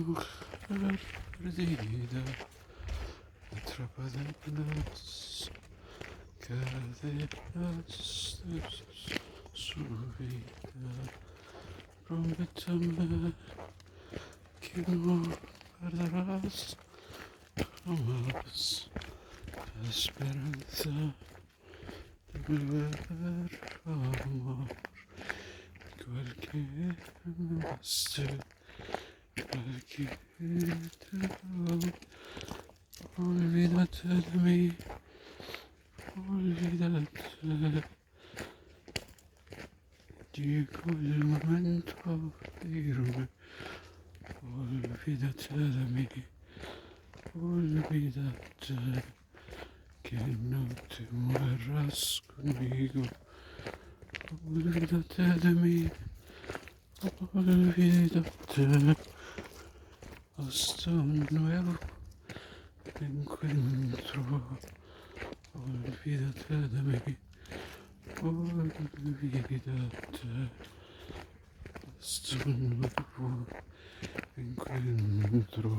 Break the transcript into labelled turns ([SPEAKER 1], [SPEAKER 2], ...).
[SPEAKER 1] mujer perdida, atrapada en las cadenas de su vida. Prometeme que no perderás jamás la esperanza de volver a amar. Igual que me amaste, igual que te amo. Olvídate de mí, olvídate. Llegó el momento de irme. Olvídate de mí, olvídate. Que no te mueras conmigo. Olvídate de mí, olvídate. Hasta nuevo, encuentro. Olvídate de mí, olvídate. Hasta nuevo, encuentro.